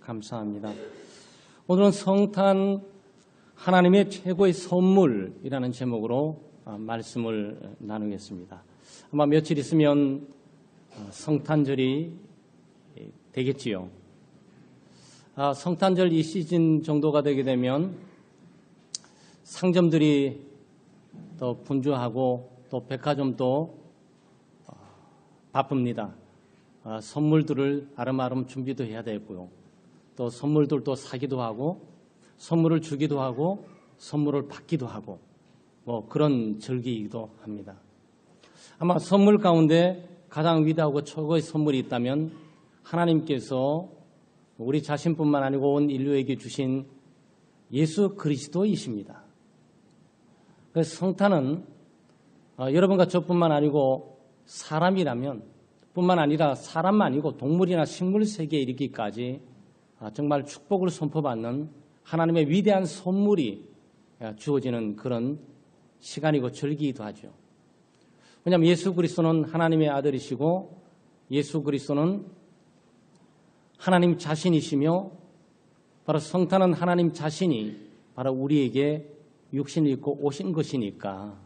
감사합니다. 오늘은 성탄 하나님의 최고의 선물이라는 제목으로 말씀을 나누겠습니다. 아마 며칠 있으면 성탄절이 되겠지요. 성탄절 이 시즌 정도가 되게 되면 상점들이 더 분주하고 또 백화점도 바쁩니다. 선물들을 아름아름 준비도 해야 되고요. 또 선물들도 사기도 하고 선물을 주기도 하고 선물을 받기도 하고 그런 절기이기도 합니다. 아마 선물 가운데 가장 위대하고 최고의 선물이 있다면 하나님께서 우리 자신뿐만 아니고 온 인류에게 주신 예수 그리스도이십니다. 그래서 성탄은 여러분과 저뿐만 아니고 사람이라면 뿐만 아니라 사람만 아니고 동물이나 식물 세계에 이르기까지 정말 축복을 선포받는 하나님의 위대한 선물이 주어지는 그런 시간이고 절기이기도 하죠. 왜냐하면 예수 그리스도는 하나님의 아들이시고 예수 그리스도는 하나님 자신이시며 바로 성탄은 하나님 자신이 바로 우리에게 육신을 입고 오신 것이니까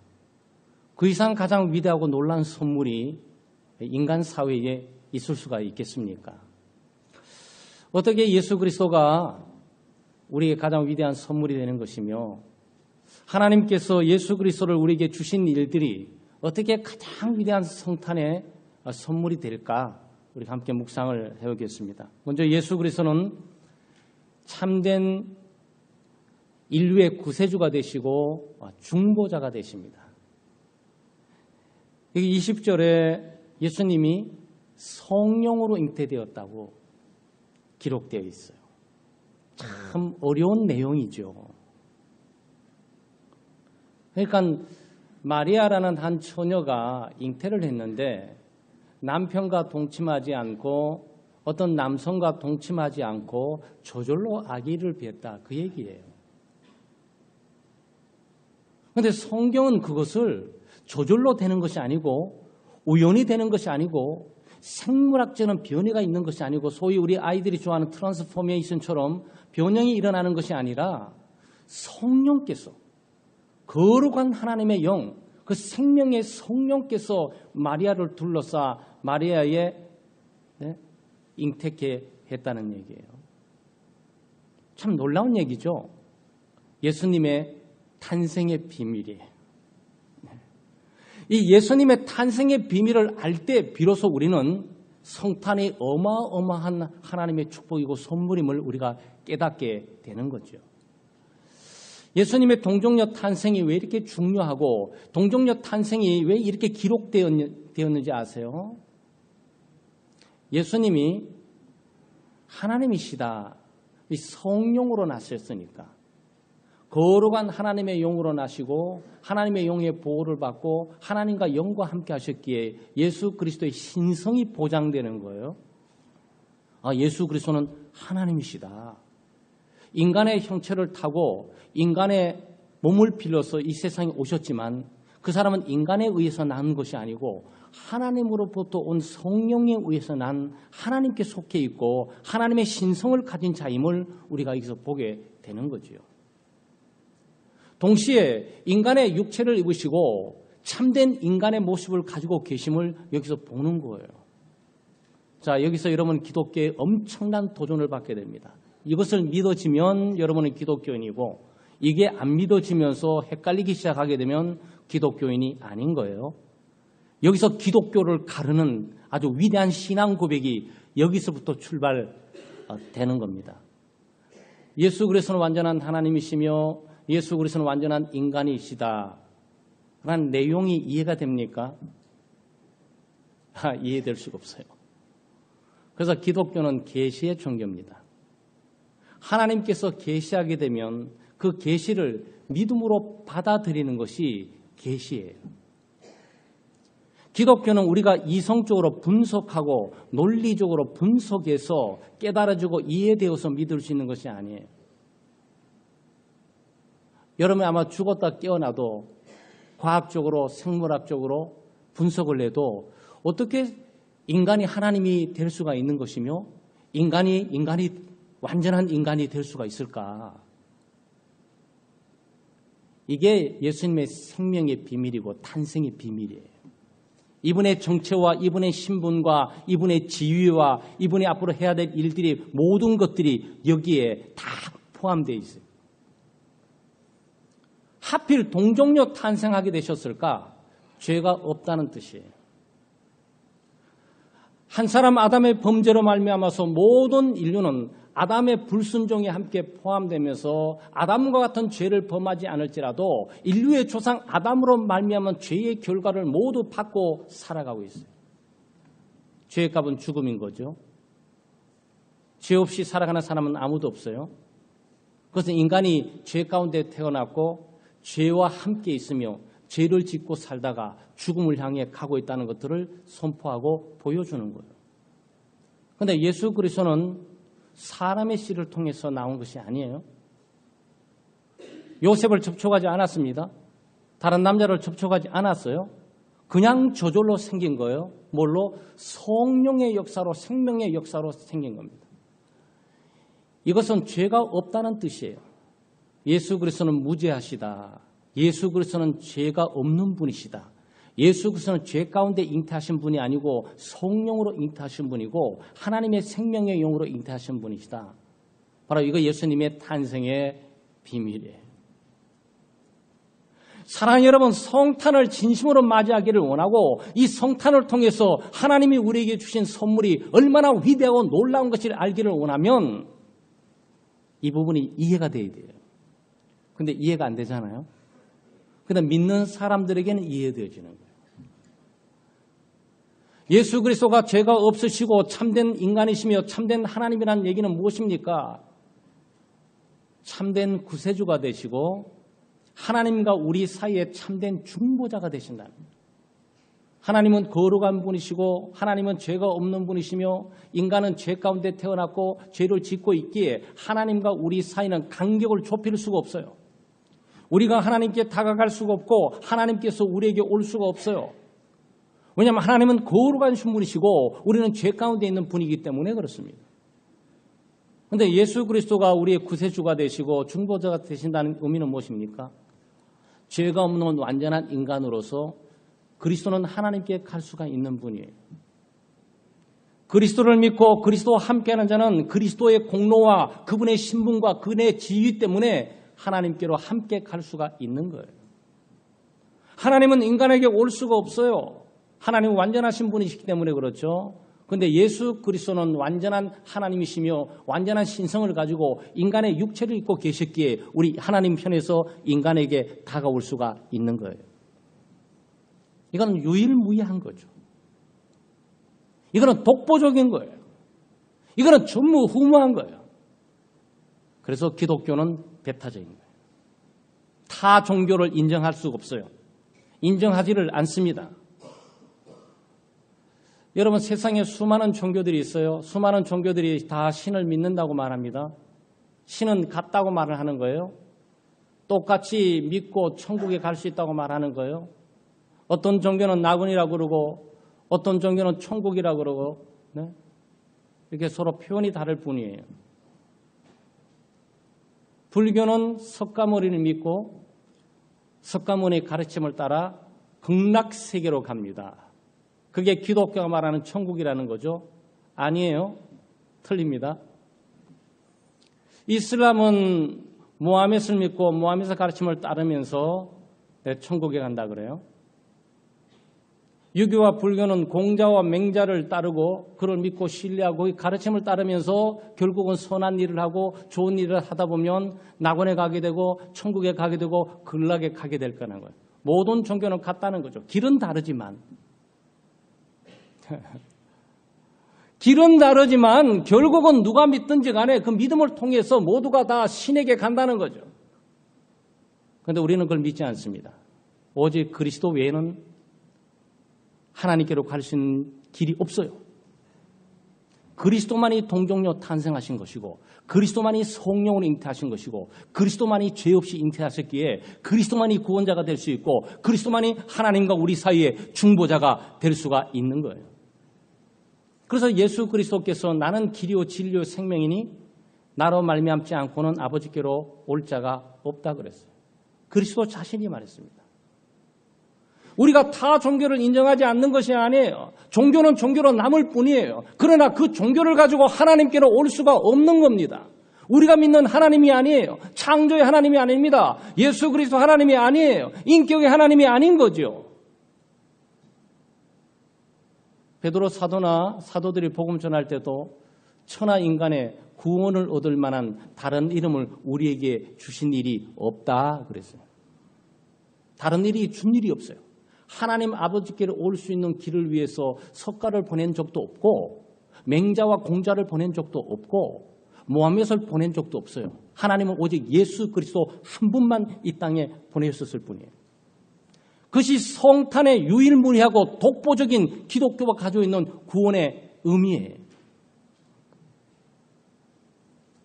그 이상 가장 위대하고 놀라운 선물이 인간 사회에 있을 수가 있겠습니까? 어떻게 예수 그리스도가 우리에게 가장 위대한 선물이 되는 것이며 하나님께서 예수 그리스도를 우리에게 주신 일들이 어떻게 가장 위대한 성탄의 선물이 될까? 우리 함께 묵상을 해보겠습니다. 먼저 예수 그리스도는 참된 인류의 구세주가 되시고 중보자가 되십니다. 여기 20절에 예수님이 성령으로 잉태되었다고 기록되어 있어요. 참 어려운 내용이죠. 그러니까 마리아라는 한 처녀가 잉태를 했는데 남편과 동침하지 않고 어떤 남성과 동침하지 않고 저절로 아기를 낳았다 그 얘기예요. 그런데 성경은 그것을 저절로 되는 것이 아니고 우연히 되는 것이 아니고 생물학적인 변이가 있는 것이 아니고 소위 우리 아이들이 좋아하는 트랜스포메이션처럼 변형이 일어나는 것이 아니라 성령께서 거룩한 하나님의 영, 그 생명의 성령께서 마리아를 둘러싸 마리아의 잉태케 했다는 얘기예요. 참 놀라운 얘기죠. 예수님의 탄생의 비밀이에요. 이 예수님의 탄생의 비밀을 알 때 비로소 우리는 성탄이 어마어마한 하나님의 축복이고 선물임을 우리가 깨닫게 되는 거죠. 예수님의 동정녀 탄생이 왜 이렇게 중요하고 동정녀 탄생이 왜 이렇게 기록되었는지 아세요? 예수님이 하나님이시다. 이 성령으로 나셨으니까. 거룩한 하나님의 영으로 나시고 하나님의 영의 보호를 받고 하나님과 영과 함께 하셨기에 예수 그리스도의 신성이 보장되는 거예요. 예수 그리스도는 하나님이시다. 인간의 형체를 타고 인간의 몸을 빌려서 이 세상에 오셨지만 그 사람은 인간에 의해서 난 것이 아니고 하나님으로부터 온 성령에 의해서 난 하나님께 속해 있고 하나님의 신성을 가진 자임을 우리가 여기서 보게 되는 거죠. 동시에 인간의 육체를 입으시고 참된 인간의 모습을 가지고 계심을 여기서 보는 거예요. 자, 여기서 여러분 기독교에 엄청난 도전을 받게 됩니다. 이것을 믿어지면 여러분은 기독교인이고 이게 안 믿어지면서 헷갈리기 시작하게 되면 기독교인이 아닌 거예요. 여기서 기독교를 가르는 아주 위대한 신앙 고백이 여기서부터 출발되는 겁니다. 예수 그리스도는 완전한 하나님이시며 예수 그리스도는 완전한 인간이시다 라는 내용이 이해가 됩니까? 이해될 수가 없어요. 그래서 기독교는 계시의 종교입니다. 하나님께서 계시하게 되면 그 계시를 믿음으로 받아들이는 것이 계시예요. 기독교는 우리가 이성적으로 분석하고 논리적으로 분석해서 깨달아지고 이해되어서 믿을 수 있는 것이 아니에요. 여러분이 아마 죽었다 깨어나도 과학적으로 생물학적으로 분석을 해도 어떻게 인간이 하나님이 될 수가 있는 것이며 인간이 완전한 인간이 될 수가 있을까? 이게 예수님의 생명의 비밀이고 탄생의 비밀이에요. 이분의 정체와 이분의 신분과 이분의 지위와 이분이 앞으로 해야 될 일들이 모든 것들이 여기에 다 포함되어 있어요. 하필 동정녀 탄생하게 되셨을까? 죄가 없다는 뜻이에요. 한 사람 아담의 범죄로 말미암아서 모든 인류는 아담의 불순종에 함께 포함되면서 아담과 같은 죄를 범하지 않을지라도 인류의 조상 아담으로 말미암은 죄의 결과를 모두 받고 살아가고 있어요. 죄의 값은 죽음인 거죠. 죄 없이 살아가는 사람은 아무도 없어요. 그것은 인간이 죄 가운데 태어났고 죄와 함께 있으며 죄를 짓고 살다가 죽음을 향해 가고 있다는 것들을 선포하고 보여주는 거예요. 그런데 예수 그리스도는 사람의 씨를 통해서 나온 것이 아니에요. 요셉을 접촉하지 않았습니다. 다른 남자를 접촉하지 않았어요. 그냥 저절로 생긴 거예요. 뭘로? 성령의 역사로, 생명의 역사로 생긴 겁니다. 이것은 죄가 없다는 뜻이에요. 예수 그리스도는 무죄하시다. 예수 그리스도는 죄가 없는 분이시다. 예수 그리스도는 죄 가운데 잉태하신 분이 아니고 성령으로 잉태하신 분이고 하나님의 생명의 영으로 잉태하신 분이시다. 바로 이거 예수님의 탄생의 비밀이에요. 사랑하는 여러분, 성탄을 진심으로 맞이하기를 원하고 이 성탄을 통해서 하나님이 우리에게 주신 선물이 얼마나 위대하고 놀라운 것을 알기를 원하면 이 부분이 이해가 돼야 돼요. 근데 이해가 안 되잖아요. 그런데 믿는 사람들에게는 이해되어지는 거예요. 예수 그리스도가 죄가 없으시고 참된 인간이시며 참된 하나님이라는 얘기는 무엇입니까? 참된 구세주가 되시고 하나님과 우리 사이에 참된 중보자가 되신다는 거예요. 하나님은 거룩한 분이시고 하나님은 죄가 없는 분이시며 인간은 죄 가운데 태어났고 죄를 짓고 있기에 하나님과 우리 사이는 간격을 좁힐 수가 없어요. 우리가 하나님께 다가갈 수가 없고 하나님께서 우리에게 올 수가 없어요. 왜냐하면 하나님은 거룩한 분이시고 우리는 죄 가운데 있는 분이기 때문에 그렇습니다. 그런데 예수 그리스도가 우리의 구세주가 되시고 중보자가 되신다는 의미는 무엇입니까? 죄가 없는 완전한 인간으로서 그리스도는 하나님께 갈 수가 있는 분이에요. 그리스도를 믿고 그리스도와 함께하는 자는 그리스도의 공로와 그분의 신분과 그분의 지위 때문에 하나님께로 함께 갈 수가 있는 거예요. 하나님은 인간에게 올 수가 없어요. 하나님은 완전하신 분이시기 때문에 그렇죠. 그런데 예수 그리스도는 완전한 하나님이시며 완전한 신성을 가지고 인간의 육체를 입고 계셨기에 우리 하나님 편에서 인간에게 다가올 수가 있는 거예요. 이건 유일무이한 거죠. 이거는 독보적인 거예요. 이거는 전무후무한 거예요. 그래서 기독교는 배타적인 거예요. 타 종교를 인정할 수가 없어요. 인정하지를 않습니다. 여러분, 세상에 수많은 종교들이 있어요. 수많은 종교들이 다 신을 믿는다고 말합니다. 신은 같다고 말을 하는 거예요. 똑같이 믿고 천국에 갈 수 있다고 말하는 거예요. 어떤 종교는 낙원이라고 그러고 어떤 종교는 천국이라고 그러고 네? 이렇게 서로 표현이 다를 뿐이에요. 불교는 석가모니를 믿고 석가모니의 가르침을 따라 극락세계로 갑니다. 그게 기독교가 말하는 천국이라는 거죠. 아니에요. 틀립니다. 이슬람은 모하메드를 믿고 모하메드 가르침을 따르면서 천국에 간다 그래요. 유교와 불교는 공자와 맹자를 따르고 그를 믿고 신뢰하고 그 가르침을 따르면서 결국은 선한 일을 하고 좋은 일을 하다 보면 낙원에 가게 되고 천국에 가게 되고 극락에 가게 될 거라는 거예요. 모든 종교는 같다는 거죠. 길은 다르지만. 길은 다르지만 결국은 누가 믿든지 간에 그 믿음을 통해서 모두가 다 신에게 간다는 거죠. 그런데 우리는 그걸 믿지 않습니다. 오직 그리스도 외에는 하나님께로 갈 수 있는 길이 없어요. 그리스도만이 동정녀 탄생하신 것이고 그리스도만이 성령으로 잉태하신 것이고 그리스도만이 죄 없이 잉태하셨기에 그리스도만이 구원자가 될 수 있고 그리스도만이 하나님과 우리 사이의 중보자가 될 수가 있는 거예요. 그래서 예수 그리스도께서 나는 길이요 진리요 생명이니 나로 말미암지 않고는 아버지께로 올 자가 없다 그랬어요. 그리스도 자신이 말했습니다. 우리가 타 종교를 인정하지 않는 것이 아니에요. 종교는 종교로 남을 뿐이에요. 그러나 그 종교를 가지고 하나님께로 올 수가 없는 겁니다. 우리가 믿는 하나님이 아니에요. 창조의 하나님이 아닙니다. 예수 그리스도 하나님이 아니에요. 인격의 하나님이 아닌 거죠. 베드로 사도나 사도들이 복음 전할 때도 천하 인간의 구원을 얻을 만한 다른 이름을 우리에게 주신 일이 없다 그랬어요. 다른 일이 준 일이 없어요. 하나님 아버지께로 올 수 있는 길을 위해서 석가를 보낸 적도 없고 맹자와 공자를 보낸 적도 없고 모하мет을 보낸 적도 없어요. 하나님은 오직 예수 그리스도 한 분만 이 땅에 보내셨을 뿐이에요. 그것이 성탄의 유일무이하고 독보적인 기독교가 가지고 있는 구원의 의미예요.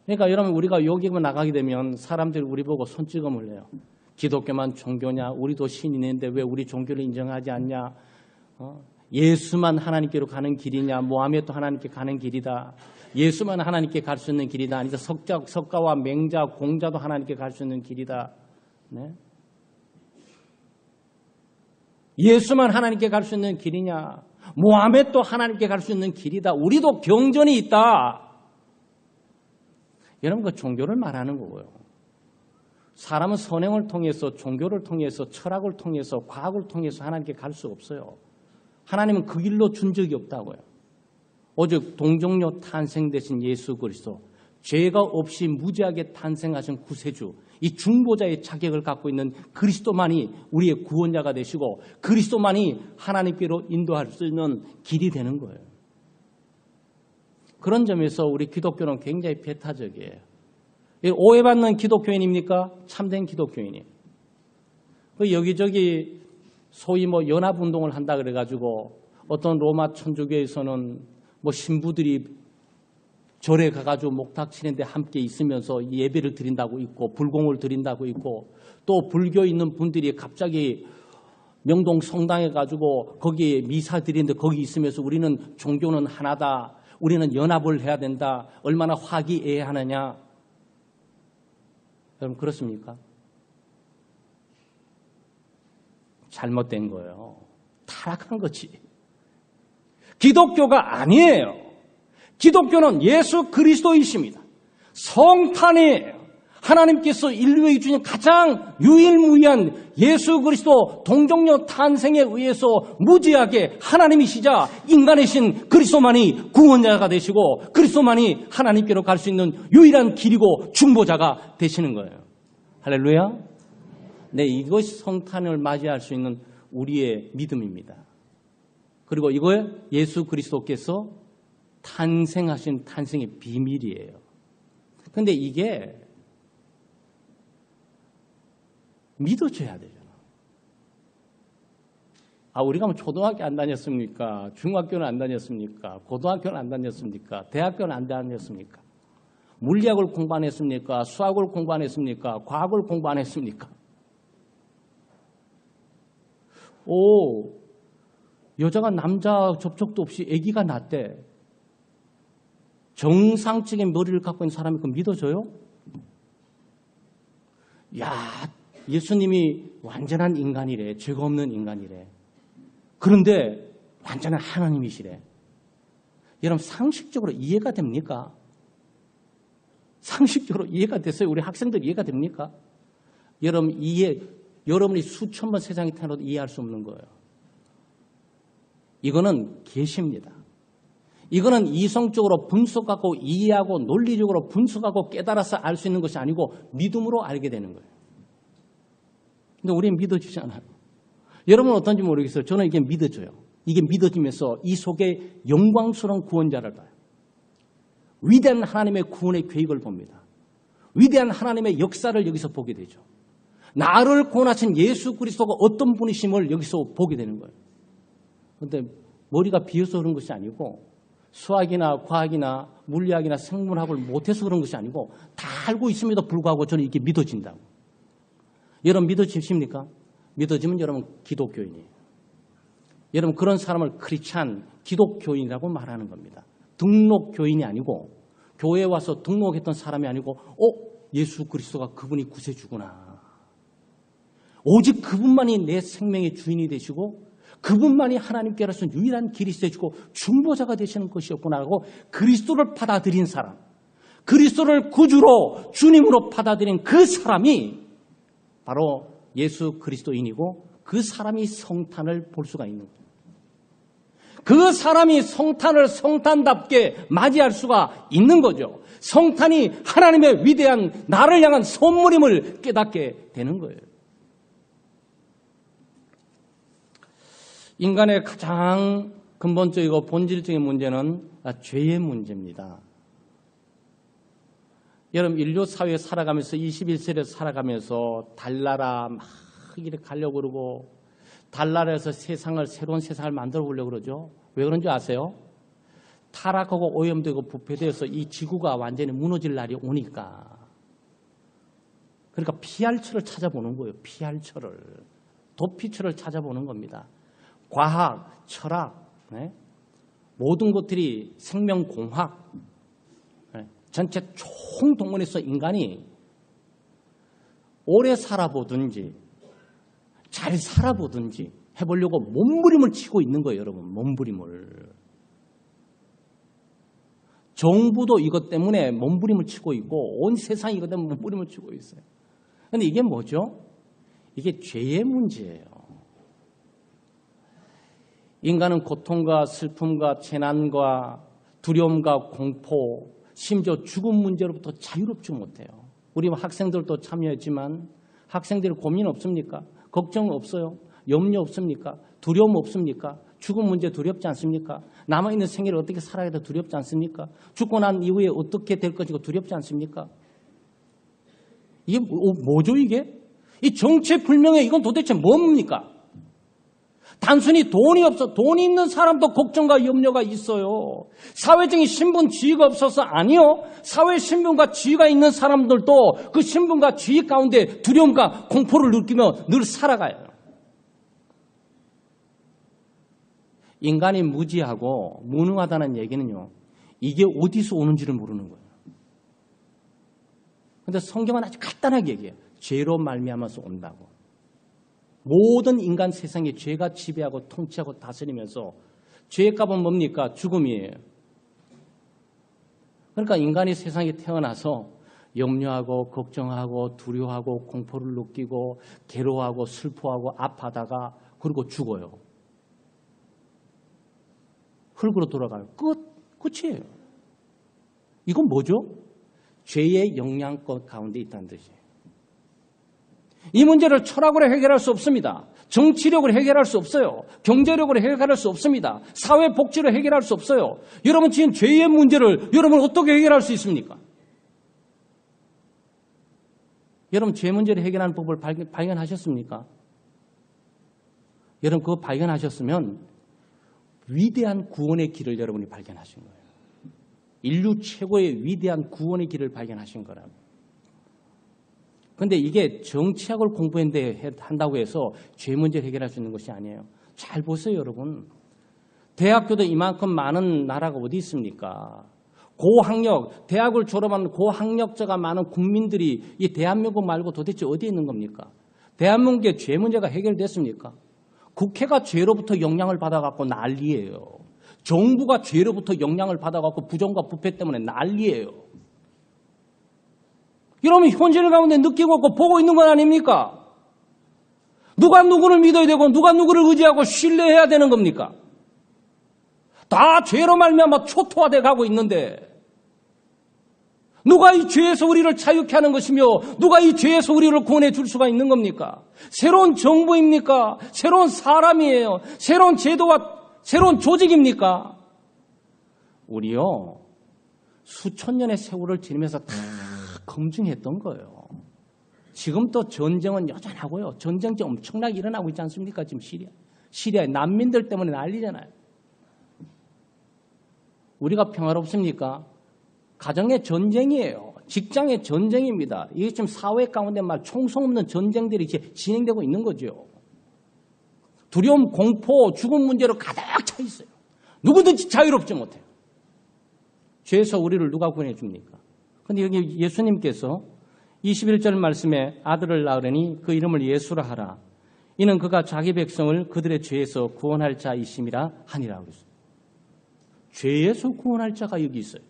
그러니까 여러분 우리가 여기만 나가게 되면 사람들이 우리 보고 손찌검을 해요. 기독교만 종교냐? 우리도 신이 있는데 왜 우리 종교를 인정하지 않냐? 예수만 하나님께로 가는 길이냐? 모하메도 하나님께 가는 길이다. 예수만 하나님께 갈 수 있는 길이다. 아니다. 석가와 맹자, 공자도 하나님께 갈 수 있는 길이다. 네? 예수만 하나님께 갈 수 있는 길이냐? 모하메도 하나님께 갈 수 있는 길이다. 우리도 경전이 있다. 여러분 그 종교를 말하는 거고요. 사람은 선행을 통해서 종교를 통해서 철학을 통해서 과학을 통해서 하나님께 갈 수 없어요. 하나님은 그 길로 준 적이 없다고요. 오직 동정녀 탄생되신 예수 그리스도, 죄가 없이 무지하게 탄생하신 구세주, 이 중보자의 자격을 갖고 있는 그리스도만이 우리의 구원자가 되시고 그리스도만이 하나님께로 인도할 수 있는 길이 되는 거예요. 그런 점에서 우리 기독교는 굉장히 배타적이에요. 오해받는 기독교인입니까? 참된 기독교인이에요. 여기저기 소위 연합운동을 한다 그래가지고 어떤 로마 천주교에서는 신부들이 절에 가가지고 목탁 치는데 함께 있으면서 예배를 드린다고 있고 불공을 드린다고 있고 또 불교에 있는 분들이 갑자기 명동 성당에 가지고 거기에 미사 드리는데 거기 있으면서 우리는 종교는 하나다. 우리는 연합을 해야 된다. 얼마나 화기애애하느냐. 여러분 그렇습니까? 잘못된 거예요. 타락한 거지. 기독교가 아니에요. 기독교는 예수 그리스도이십니다. 성탄이에요. 하나님께서 인류에 주신 가장 유일무이한 예수 그리스도 동정녀 탄생에 의해서 무지하게 하나님이시자 인간이신 그리스도만이 구원자가 되시고 그리스도만이 하나님께로 갈 수 있는 유일한 길이고 중보자가 되시는 거예요. 할렐루야. 네, 이것이 성탄을 맞이할 수 있는 우리의 믿음입니다. 그리고 이걸 예수 그리스도께서 탄생하신 탄생의 비밀이에요. 그런데 이게 믿어줘야 되잖아. 우리가 초등학교 안 다녔습니까? 중학교는 안 다녔습니까? 고등학교는 안 다녔습니까? 대학교는 안 다녔습니까? 물리학을 공부 안 했습니까? 수학을 공부 안 했습니까? 과학을 공부 안 했습니까? 여자가 남자 접촉도 없이 아기가 낳대. 정상적인 머리를 갖고 있는 사람이 그거 믿어줘요? 예수님이 완전한 인간이래. 죄가 없는 인간이래. 그런데 완전한 하나님이시래. 여러분 상식적으로 이해가 됩니까? 상식적으로 이해가 됐어요? 우리 학생들 이해가 됩니까? 여러분이 수천 번 세상에 태어나도 이해할 수 없는 거예요. 이거는 계시입니다. 이거는 이성적으로 분석하고 이해하고 논리적으로 분석하고 깨달아서 알 수 있는 것이 아니고 믿음으로 알게 되는 거예요. 근데 우리는 믿어주지 않아요. 여러분은 어떤지 모르겠어요. 저는 이게 믿어져요. 이게 믿어지면서 이 속에 영광스러운 구원자를 봐요. 위대한 하나님의 구원의 계획을 봅니다. 위대한 하나님의 역사를 여기서 보게 되죠. 나를 구원하신 예수 그리스도가 어떤 분이심을 여기서 보게 되는 거예요. 그런데 머리가 비어서 그런 것이 아니고 수학이나 과학이나 물리학이나 생물학을 못해서 그런 것이 아니고 다 알고 있음에도 불구하고 저는 이게 믿어진다고. 여러분 믿어지십니까? 믿어지면 여러분 기독교인이에요. 여러분 그런 사람을 크리스찬, 기독교인이라고 말하는 겁니다. 등록 교인이 아니고 교회에 와서 등록했던 사람이 아니고 예수 그리스도가 그분이 구세주구나. 오직 그분만이 내 생명의 주인이 되시고 그분만이 하나님께로서 유일한 길이 되시고 중보자가 되시는 것이었구나라고 그리스도를 받아들인 사람, 그리스도를 구주로 주님으로 받아들인 그 사람이 바로 예수 그리스도인이고 그 사람이 성탄을 볼 수가 있는 거예요. 그 사람이 성탄을 성탄답게 맞이할 수가 있는 거죠. 성탄이 하나님의 위대한 나를 향한 선물임을 깨닫게 되는 거예요. 인간의 가장 근본적이고 본질적인 문제는 죄의 문제입니다. 여러분 인류 사회에 살아가면서 21세기에 살아가면서 달나라 막 이렇게 가려고 그러고 달나라에서 새로운 세상을 만들어 보려고 그러죠. 왜 그런지 아세요? 타락하고 오염되고 부패되어서 이 지구가 완전히 무너질 날이 오니까. 그러니까 피할 처를 찾아보는 거예요. 피할 처를. 도피처를 찾아보는 겁니다. 과학, 철학, 모든 것들이 생명공학, 전체 총동원해서 인간이 오래 살아보든지 잘 살아보든지 해보려고 몸부림을 치고 있는 거예요, 여러분. 몸부림을. 정부도 이것 때문에 몸부림을 치고 있고 온 세상이 이것 때문에 몸부림을 치고 있어요. 그런데 이게 뭐죠? 이게 죄의 문제예요. 인간은 고통과 슬픔과 재난과 두려움과 공포, 심지어 죽음 문제로부터 자유롭지 못해요. 우리 학생들도 참여했지만 학생들이 고민 없습니까? 걱정 없어요? 염려 없습니까? 두려움 없습니까? 죽음 문제 두렵지 않습니까? 남아있는 생애를 어떻게 살아야 돼 두렵지 않습니까? 죽고 난 이후에 어떻게 될 것이고 두렵지 않습니까? 이게 뭐죠 이게? 이 정체불명의 이건 도대체 뭡니까? 단순히 돈이 있는 사람도 걱정과 염려가 있어요. 사회적인 신분 지위가 없어서 아니요. 사회 신분과 지위가 있는 사람들도 그 신분과 지위 가운데 두려움과 공포를 느끼며 늘 살아가요. 인간이 무지하고 무능하다는 얘기는요. 이게 어디서 오는지를 모르는 거예요. 그런데 성경은 아주 간단하게 얘기해요. 죄로 말미암아서 온다고. 모든 인간 세상에 죄가 지배하고 통치하고 다스리면서 죄의 값은 뭡니까? 죽음이에요. 그러니까 인간이 세상에 태어나서 염려하고 걱정하고 두려워하고 공포를 느끼고 괴로워하고 슬퍼하고 아파하다가 그리고 죽어요. 흙으로 돌아가요. 끝이에요. 이건 뭐죠? 죄의 영향권 가운데 있다는 뜻이에요. 이 문제를 철학으로 해결할 수 없습니다. 정치력으로 해결할 수 없어요. 경제력으로 해결할 수 없습니다. 사회복지로 해결할 수 없어요. 여러분 지금 죄의 문제를 여러분 어떻게 해결할 수 있습니까? 여러분 죄 문제를 해결하는 법을 발견하셨습니까? 여러분 그거 발견하셨으면 위대한 구원의 길을 여러분이 발견하신 거예요. 인류 최고의 위대한 구원의 길을 발견하신 거라고. 그런데 이게 정치학을 한다고 해서 죄 문제를 해결할 수 있는 것이 아니에요. 잘 보세요, 여러분. 대학교도 이만큼 많은 나라가 어디 있습니까? 고학력, 대학을 졸업한 고학력자가 많은 국민들이 이 대한민국 말고 도대체 어디에 있는 겁니까? 대한민국의 죄 문제가 해결됐습니까? 국회가 죄로부터 영향을 받아갖고 난리예요. 정부가 죄로부터 영향을 받아갖고 부정과 부패 때문에 난리예요. 여러분 현실 가운데 느끼고 있고 보고 있는 건 아닙니까? 누가 누구를 믿어야 되고 누가 누구를 의지하고 신뢰해야 되는 겁니까? 다 죄로 말미암아 초토화돼 가고 있는데 누가 이 죄에서 우리를 자유케 하는 것이며 누가 이 죄에서 우리를 구원해 줄 수가 있는 겁니까? 새로운 정부입니까? 새로운 사람이에요? 새로운 제도와 새로운 조직입니까? 우리요 수천 년의 세월을 지나면서 다 검증했던 거예요. 지금 또 전쟁은 여전하고요. 전쟁이 엄청나게 일어나고 있지 않습니까? 지금 시리아에 난민들 때문에 난리잖아요. 우리가 평화롭습니까? 가정의 전쟁이에요. 직장의 전쟁입니다. 이게 지금 사회 가운데 말 총성 없는 전쟁들이 이제 진행되고 있는 거죠. 두려움, 공포, 죽음 문제로 가득 차 있어요. 누구든지 자유롭지 못해요. 죄에서 우리를 누가 구원해 줍니까? 근데 여기 예수님께서 21절 말씀에 아들을 낳으려니 그 이름을 예수라 하라. 이는 그가 자기 백성을 그들의 죄에서 구원할 자이심이라 하니라 그랬어요. 죄에서 구원할 자가 여기 있어요.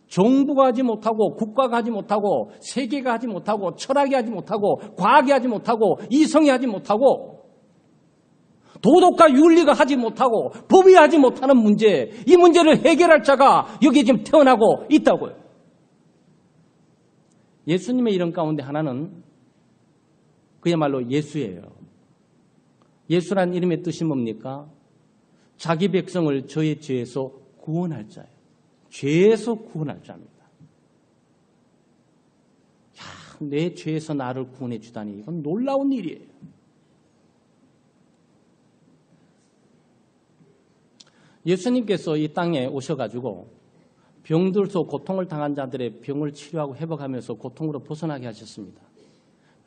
정부가 하지 못하고 국가가 하지 못하고 세계가 하지 못하고 철학이 하지 못하고 과학이 하지 못하고 이성이 하지 못하고 도덕과 윤리가 하지 못하고 법이 하지 못하는 문제, 이 문제를 해결할 자가 여기 지금 태어나고 있다고요. 예수님의 이름 가운데 하나는 그야말로 예수예요. 예수란 이름의 뜻이 뭡니까? 자기 백성을 저의 죄에서 구원할 자예요. 죄에서 구원할 자입니다. 야, 내 죄에서 나를 구원해 주다니 이건 놀라운 일이에요. 예수님께서 이 땅에 오셔가지고 병들어서 고통을 당한 자들의 병을 치료하고 회복하면서 고통으로 벗어나게 하셨습니다.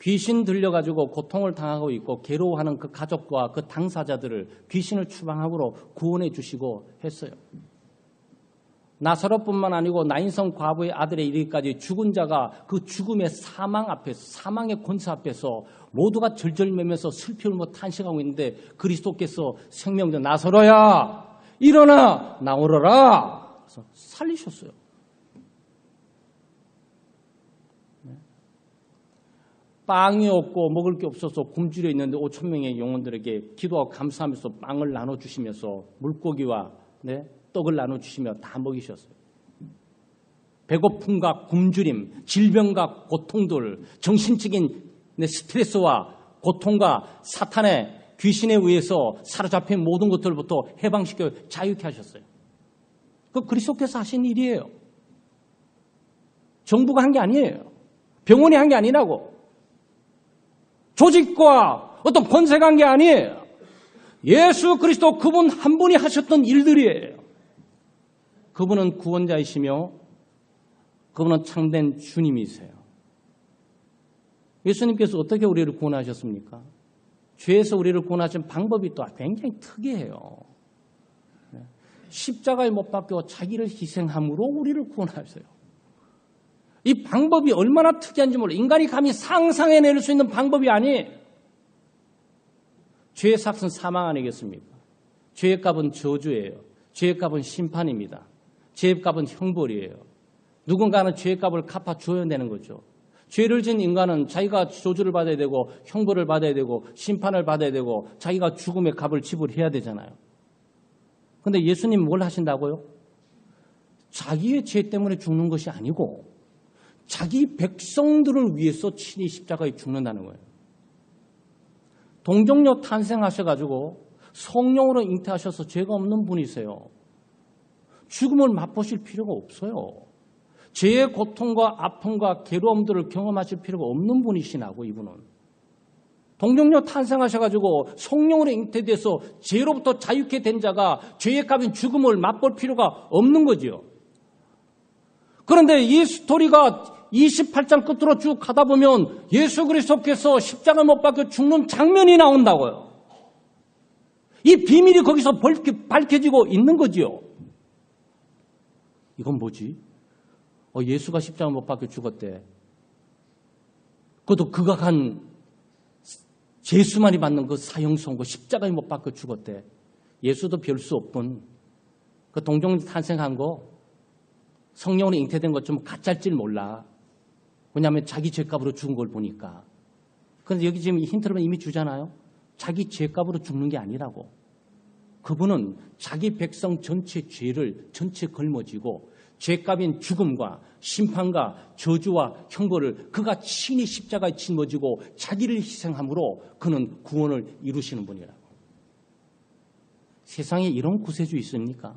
귀신 들려가지고 고통을 당하고 있고 괴로워하는 그 가족과 그 당사자들을 귀신을 추방하고 구원해 주시고 했어요. 나사로뿐만 아니고 나인성 과부의 아들에 이르기까지 죽은 자가 그 죽음의 사망 앞에서, 사망의 권세 앞에서 모두가 절절매면서 슬피 울며 탄식하고 있는데 그리스도께서 생명자 나사로야 일어나 나오너라 그래서 살리셨어요. 빵이 없고 먹을 게 없어서 굶주려 있는데 5천 명의 영혼들에게 기도하고 감사하면서 빵을 나눠주시면서 물고기와 떡을 나눠주시며 다 먹이셨어요. 배고픔과 굶주림, 질병과 고통들, 정신적인 스트레스와 고통과 사탄의 귀신에 의해서 사로잡힌 모든 것들부터 해방시켜 자유케 하셨어요. 그 그리스도께서 하신 일이에요. 정부가 한 게 아니에요. 병원이 한 게 아니라고. 조직과 어떤 권세가 한 게 아니에요. 예수 그리스도 그분 한 분이 하셨던 일들이에요. 그분은 구원자이시며 그분은 참된 주님이세요. 예수님께서 어떻게 우리를 구원하셨습니까? 죄에서 우리를 구원하신 방법이 또 굉장히 특이해요. 십자가에 못 박혀 자기를 희생함으로 우리를 구원하셨어요. 이 방법이 얼마나 특이한지 몰라요. 인간이 감히 상상해낼 수 있는 방법이 아니에요. 죄의 삭은 사망 아니겠습니까? 죄의 값은 저주예요. 죄의 값은 심판입니다. 죄의 값은 형벌이에요. 누군가는 죄의 값을 갚아줘야 되는 거죠. 죄를 지은 인간은 자기가 저주를 받아야 되고 형벌을 받아야 되고 심판을 받아야 되고 자기가 죽음의 값을 지불해야 되잖아요. 그런데 예수님 뭘 하신다고요? 자기의 죄 때문에 죽는 것이 아니고 자기 백성들을 위해서 친히 십자가에 죽는다는 거예요. 동정녀 탄생하셔가지고 성령으로 잉태하셔서 죄가 없는 분이세요. 죽음을 맛보실 필요가 없어요. 죄의 고통과 아픔과 괴로움들을 경험하실 필요가 없는 분이시라고 이분은. 동정녀 탄생하셔가지고 성령으로 잉태돼서 죄로부터 자유케 된 자가 죄의 값인 죽음을 맛볼 필요가 없는 거지요. 그런데 이 스토리가 28장 끝으로 쭉 가다 보면 예수 그리스도께서 십자가 못 박혀 죽는 장면이 나온다고요. 이 비밀이 거기서 밝혀지고 있는 거지요. 이건 뭐지? 예수가 십자가 못 박혀 죽었대. 그것도 그가 간 죄수만이 받는 그 사형선고 십자가에 못 박혀 죽었대. 예수도 별 수 없군. 그 동정녀 탄생한 거 성령으로 잉태된 것 좀 가짜일지 몰라. 왜냐하면 자기 죄값으로 죽은 걸 보니까. 그런데 여기 지금 힌트를 이미 주잖아요. 자기 죄값으로 죽는 게 아니라고. 그분은 자기 백성 전체 죄를 전체 걸머지고 죄값인 죽음과 심판과 저주와 형벌을 그가 친히 십자가에 짊어지고 자기를 희생함으로 그는 구원을 이루시는 분이라고. 세상에 이런 구세주 있습니까?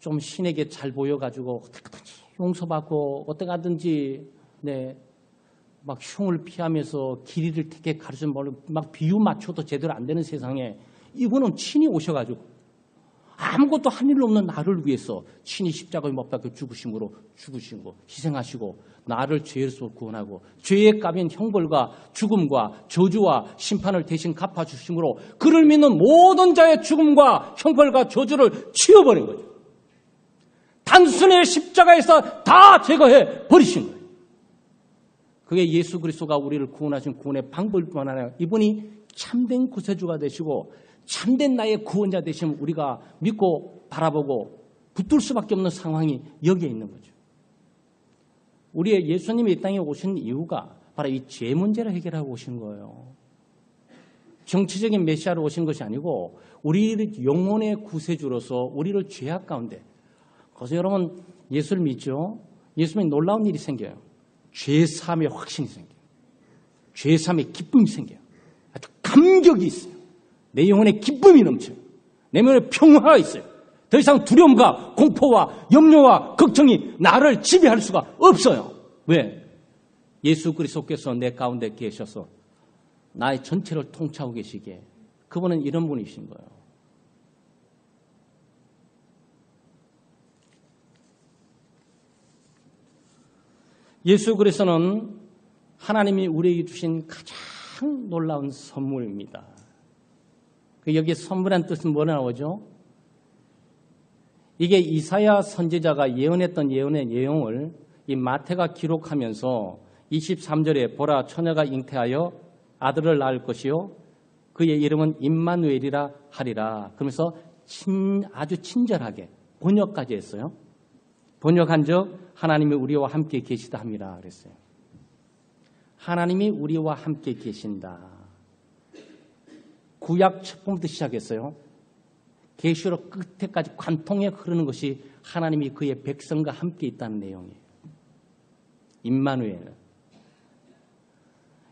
좀 신에게 잘 보여가지고 어떻게든지 용서받고 어떻게 하든지 막 흉을 피하면서 길이를 되게 가르쳐 막 비유 맞춰도 제대로 안 되는 세상에 이분은 친히 오셔가지고 아무것도 한 일 없는 나를 위해서 친히 십자가에 못 박혀 죽으심으로 죽으시고 희생하시고 나를 죄에서 구원하고 죄에 까인 형벌과 죽음과 저주와 심판을 대신 갚아주심으로 그를 믿는 모든 자의 죽음과 형벌과 저주를 치워버린 거죠. 단순히 십자가에서 다 제거해 버리신 거예요. 그게 예수 그리스도가 우리를 구원하신 구원의 방법뿐만 아니라 이분이 참된 구세주가 되시고 참된 나의 구원자 되시면 우리가 믿고 바라보고 붙들 수밖에 없는 상황이 여기에 있는 거죠. 우리의 예수님이 이 땅에 오신 이유가 바로 이 죄 문제를 해결하고 오신 거예요. 정치적인 메시아로 오신 것이 아니고 우리 영혼의 구세주로서 우리를 죄악 가운데, 그래서 여러분 예수를 믿죠? 예수님이 놀라운 일이 생겨요. 죄사함의 확신이 생겨요. 죄사함의 기쁨이 생겨요. 아주 감격이 있어요. 내 영혼에 기쁨이 넘쳐요. 내 영혼에 평화가 있어요. 더 이상 두려움과 공포와 염려와 걱정이 나를 지배할 수가 없어요. 왜? 예수 그리스도께서 내 가운데 계셔서 나의 전체를 통치하고 계시기에 그분은 이런 분이신 거예요. 예수 그리스도는 하나님이 우리에게 주신 가장 놀라운 선물입니다. 여기 선물이라는 뜻은 뭐라 나오죠? 이게 이사야 선지자가 예언했던 예언의 내용을 이 마태가 기록하면서 23절에 보라 처녀가 잉태하여 아들을 낳을 것이요 그의 이름은 임마누엘이라 하리라. 그러면서 아주 친절하게 번역까지 했어요. 번역한 적 하나님이 우리와 함께 계시다 함이라 그랬어요. 하나님이 우리와 함께 계신다. 구약 첫 번부터 시작했어요. 계시록 끝에까지 관통해 흐르는 것이 하나님이 그의 백성과 함께 있다는 내용이에요. 임마누엘.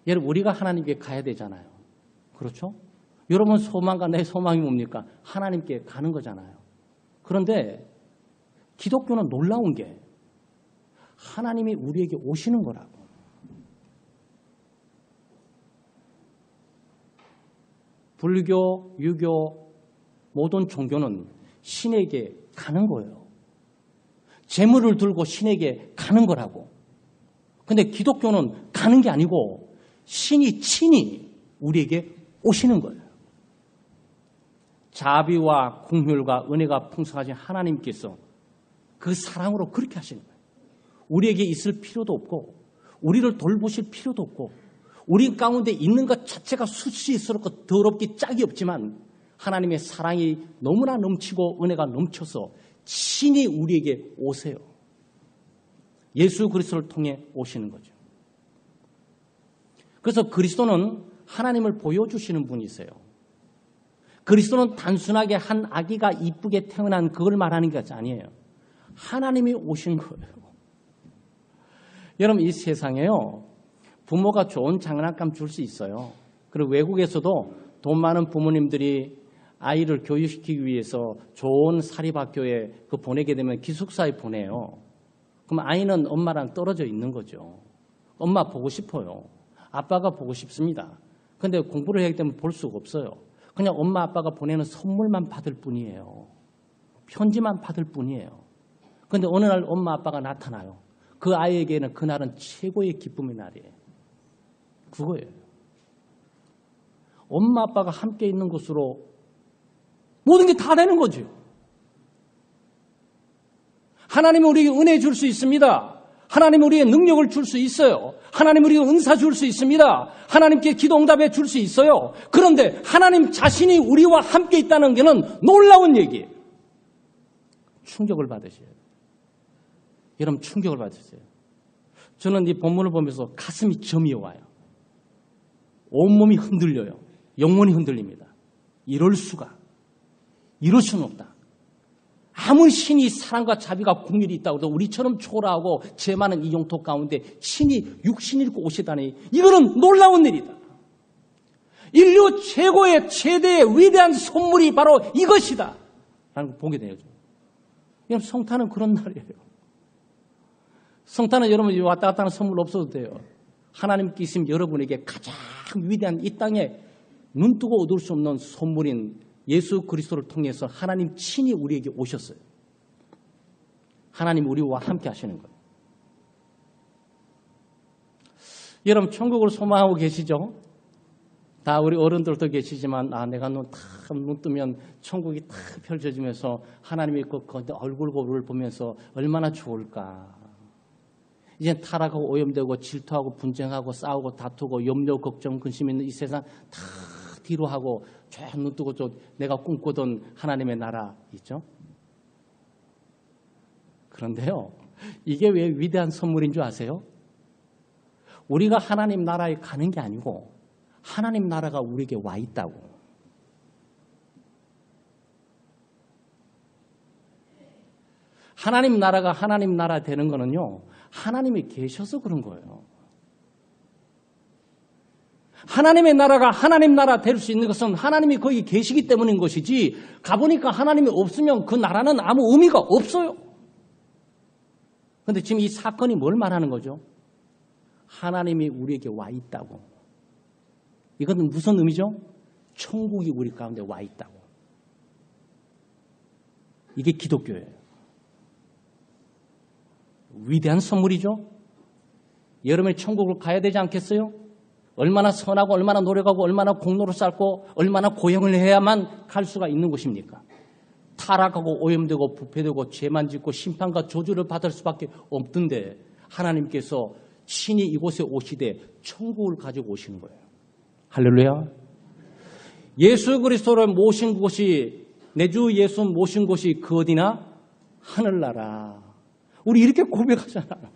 여러분 우리가 하나님께 가야 되잖아요. 그렇죠? 여러분 소망과 내 소망이 뭡니까? 하나님께 가는 거잖아요. 그런데 기독교는 놀라운 게 하나님이 우리에게 오시는 거라고. 불교, 유교, 모든 종교는 신에게 가는 거예요. 재물을 들고 신에게 가는 거라고. 근데 기독교는 가는 게 아니고 신이 친히 우리에게 오시는 거예요. 자비와 긍휼과 은혜가 풍성하신 하나님께서 그 사랑으로 그렇게 하시는 거예요. 우리에게 있을 필요도 없고 우리를 돌보실 필요도 없고 우리 가운데 있는 것 자체가 수치스럽고 더럽기 짝이 없지만 하나님의 사랑이 너무나 넘치고 은혜가 넘쳐서 신이 우리에게 오세요. 예수 그리스도를 통해 오시는 거죠. 그래서 그리스도는 하나님을 보여주시는 분이세요. 그리스도는 단순하게 한 아기가 이쁘게 태어난 그걸 말하는 것이 아니에요. 하나님이 오신 거예요. 여러분 이 세상에요. 부모가 좋은 장난감 줄 수 있어요. 그리고 외국에서도 돈 많은 부모님들이 아이를 교육시키기 위해서 좋은 사립학교에 보내게 되면 기숙사에 보내요. 그럼 아이는 엄마랑 떨어져 있는 거죠. 엄마 보고 싶어요. 아빠가 보고 싶습니다. 그런데 공부를 해야 되면 볼 수가 없어요. 그냥 엄마 아빠가 보내는 선물만 받을 뿐이에요. 편지만 받을 뿐이에요. 그런데 어느 날 엄마 아빠가 나타나요. 그 아이에게는 그날은 최고의 기쁨의 날이에요. 그거예요. 엄마 아빠가 함께 있는 것으로 모든 게 다 되는 거죠. 하나님은 우리에게 은혜 줄 수 있습니다. 하나님은 우리에게 능력을 줄 수 있어요. 하나님은 우리에게 은사 줄 수 있습니다. 하나님께 기도 응답해 줄 수 있어요. 그런데 하나님 자신이 우리와 함께 있다는 게는 놀라운 얘기예요. 충격을 받으셔야 돼요. 여러분 충격을 받으세요. 저는 이 본문을 보면서 가슴이 저미어 와요. 온몸이 흔들려요. 영혼이 흔들립니다. 이럴 수가. 이럴 수는 없다. 아무리 신이 사랑과 자비가 긍휼이 있다고 해도 우리처럼 초라하고 죄 많은 이 영토 가운데 신이 육신을 입고 오시다니 이거는 놀라운 일이다. 인류 최고의 최대의 위대한 선물이 바로 이것이다. 라는 걸 보게 돼요. 여러분 성탄은 그런 날이에요. 성탄은 여러분 왔다 갔다 하는 선물 없어도 돼요. 하나님께 있으면 여러분에게 가장 위대한 이 땅에 눈뜨고 얻을 수 없는 선물인 예수 그리스도를 통해서 하나님 친히 우리에게 오셨어요. 하나님 우리와 함께 하시는 거예요. 여러분 천국을 소망하고 계시죠? 다 우리 어른들도 계시지만 내가 눈 뜨면 천국이 탁 펼쳐지면서 하나님의 그 얼굴을 보면서 얼마나 좋을까. 이제 타락하고 오염되고 질투하고 분쟁하고 싸우고 다투고 염려 걱정 근심 있는 이 세상 다 뒤로 하고 쫙 눈 뜨고 내가 꿈꾸던 하나님의 나라 있죠? 그런데요, 이게 왜 위대한 선물인 줄 아세요? 우리가 하나님 나라에 가는 게 아니고 하나님 나라가 우리에게 와 있다고. 하나님 나라가 하나님 나라 되는 거는요, 하나님이 계셔서 그런 거예요. 하나님의 나라가 하나님 나라 될 수 있는 것은 하나님이 거기 계시기 때문인 것이지, 가보니까 하나님이 없으면 그 나라는 아무 의미가 없어요. 그런데 지금 이 사건이 뭘 말하는 거죠? 하나님이 우리에게 와 있다고. 이것은 무슨 의미죠? 천국이 우리 가운데 와 있다고. 이게 기독교예요. 위대한 선물이죠. 여러분이 천국을 가야 되지 않겠어요? 얼마나 선하고 얼마나 노력하고 얼마나 공로를 쌓고 얼마나 고행을 해야만 갈 수가 있는 곳입니까? 타락하고 오염되고 부패되고 죄만 짓고 심판과 저주를 받을 수밖에 없던데 하나님께서 친히 이곳에 오시되 천국을 가지고 오시는 거예요. 할렐루야. 예수 그리스도를 모신 곳이, 내 주 예수 모신 곳이 그 어디나? 하늘나라. 우리 이렇게 고백하잖아요.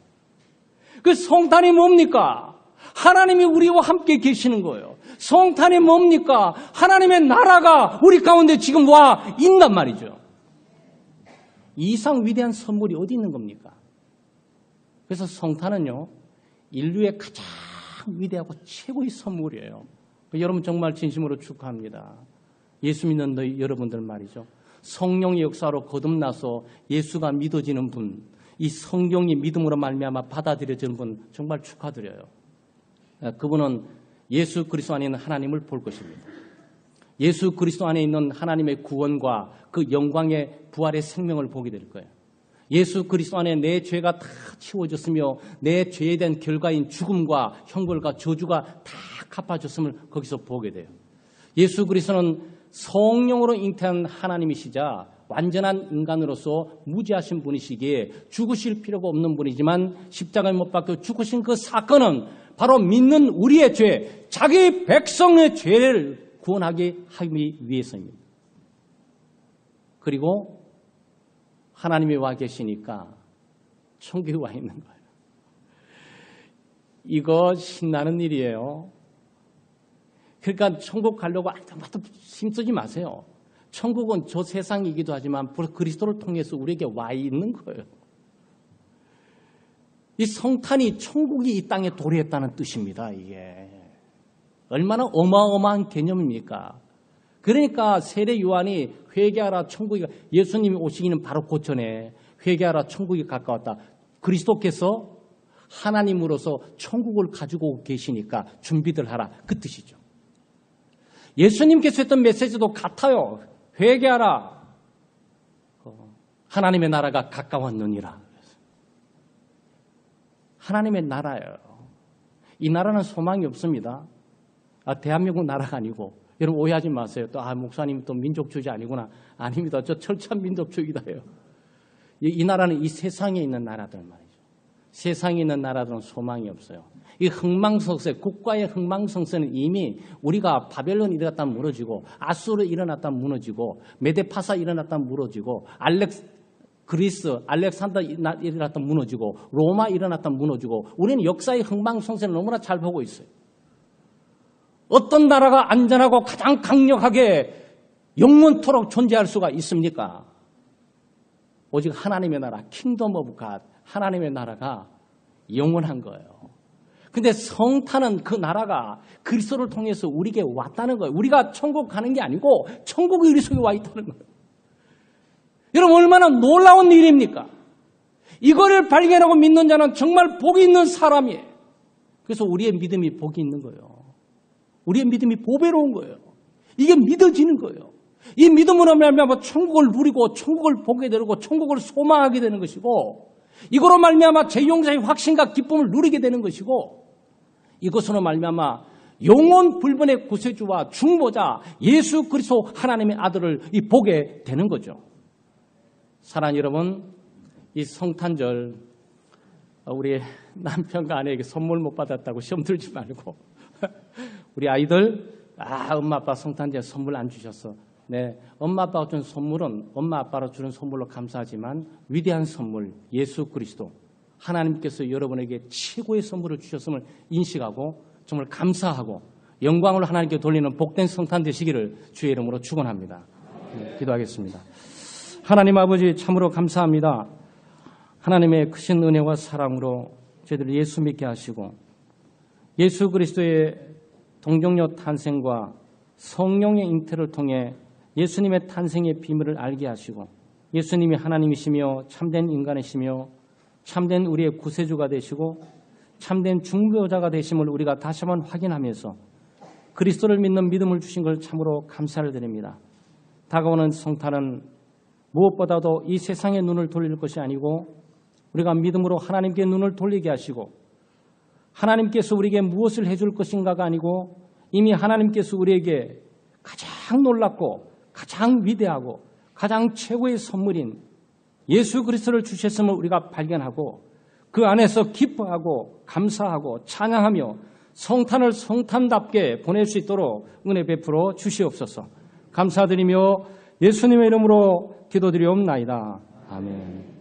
그 성탄이 뭡니까? 하나님이 우리와 함께 계시는 거예요. 성탄이 뭡니까? 하나님의 나라가 우리 가운데 지금 와 있단 말이죠. 이 이상 위대한 선물이 어디 있는 겁니까? 그래서 성탄은요, 인류의 가장 위대하고 최고의 선물이에요. 여러분 정말 진심으로 축하합니다. 예수 믿는 너희 여러분들 말이죠. 성령의 역사로 거듭나서 예수가 믿어지는 분, 이 성경이 믿음으로 말미암아 받아들여지는 분 정말 축하드려요. 그분은 예수 그리스도 안에 있는 하나님을 볼 것입니다. 예수 그리스도 안에 있는 하나님의 구원과 그 영광의 부활의 생명을 보게 될 거예요. 예수 그리스도 안에 내 죄가 다 치워졌으며 내 죄에 대한 결과인 죽음과 형벌과 저주가 다 갚아졌음을 거기서 보게 돼요. 예수 그리스도는 성령으로 잉태한 하나님이시자 완전한 인간으로서 무지하신 분이시기에 죽으실 필요가 없는 분이지만 십자가에 못 박혀 죽으신 그 사건은 바로 믿는 우리의 죄, 자기 백성의 죄를 구원하게 하기 위해서입니다. 그리고 하나님이 와 계시니까 천국에 와 있는 거예요. 이거 신나는 일이에요. 그러니까 천국 가려고 아무것도 힘쓰지 마세요. 천국은 저 세상이기도 하지만 그리스도를 통해서 우리에게 와 있는 거예요. 이 성탄이 천국이 이 땅에 도래했다는 뜻입니다. 이게 얼마나 어마어마한 개념입니까? 그러니까 세례 요한이 회개하라 천국이, 예수님이 오시기는 바로 그 전에 회개하라 천국이 가까웠다. 그리스도께서 하나님으로서 천국을 가지고 계시니까 준비들 하라, 그 뜻이죠. 예수님께서 했던 메시지도 같아요. 회개하라, 하나님의 나라가 가까웠느니라. 하나님의 나라예요. 이 나라는 소망이 없습니다. 대한민국 나라가 아니고, 여러분 오해하지 마세요. 또 목사님 또 민족주의 아니구나. 아닙니다. 저 철저한 민족주의다예요. 이 나라는 이 세상에 있는 나라들 말이죠. 세상에 있는 나라들은 소망이 없어요. 이 흥망성쇠, 국가의 흥망성쇠는 이미 우리가 바벨론이 일어났다 무너지고, 아수르 일어났다 무너지고, 메데파사 일어났다 무너지고, 그리스, 알렉산더 일어났다 무너지고, 로마 일어났다 무너지고, 우리는 역사의 흥망성쇠를 너무나 잘 보고 있어요. 어떤 나라가 안전하고 가장 강력하게 영원토록 존재할 수가 있습니까? 오직 하나님의 나라, 킹덤 오브 갓, 하나님의 나라가 영원한 거예요. 근데 성탄은 그 나라가 그리스도를 통해서 우리에게 왔다는 거예요. 우리가 천국 가는 게 아니고 천국이 우리 속에 와 있다는 거예요. 여러분 얼마나 놀라운 일입니까? 이거를 발견하고 믿는 자는 정말 복이 있는 사람이에요. 그래서 우리의 믿음이 복이 있는 거예요. 우리의 믿음이 보배로운 거예요. 이게 믿어지는 거예요. 이 믿음으로 말미암아 천국을 누리고 천국을 보게 되고 천국을 소망하게 되는 것이고 이거로 말미암아 죄 용서의 확신과 기쁨을 누리게 되는 것이고 이것으로 말미암아 영원 불변의 구세주와 중보자 예수 그리스도 하나님의 아들을 보게 되는 거죠. 사랑하는 여러분, 이 성탄절 우리 남편과 아내에게 선물 못 받았다고 시험 들지 말고 우리 아이들 엄마 아빠 성탄절 선물 안 주셨어. 네, 엄마 아빠가 준 선물은 엄마 아빠로 주는 선물로 감사하지만 위대한 선물 예수 그리스도 하나님께서 여러분에게 최고의 선물을 주셨음을 인식하고 정말 감사하고 영광을 하나님께 돌리는 복된 성탄 되시기를 주의 이름으로 축원합니다. 네, 기도하겠습니다. 하나님 아버지 참으로 감사합니다. 하나님의 크신 은혜와 사랑으로 저희들 예수 믿게 하시고 예수 그리스도의 동정녀 탄생과 성령의 잉태를 통해 예수님의 탄생의 비밀을 알게 하시고 예수님이 하나님이시며 참된 인간이시며 참된 우리의 구세주가 되시고 참된 중보자가 되심을 우리가 다시 한번 확인하면서 그리스도를 믿는 믿음을 주신 걸 참으로 감사를 드립니다. 다가오는 성탄은 무엇보다도 이 세상의 눈을 돌릴 것이 아니고 우리가 믿음으로 하나님께 눈을 돌리게 하시고 하나님께서 우리에게 무엇을 해줄 것인가가 아니고 이미 하나님께서 우리에게 가장 놀랍고 가장 위대하고 가장 최고의 선물인 예수 그리스도를 주셨음을 우리가 발견하고 그 안에서 기뻐하고 감사하고 찬양하며 성탄을 성탄답게 보낼 수 있도록 은혜 베풀어 주시옵소서. 감사드리며 예수님의 이름으로 기도드리옵나이다. 아멘.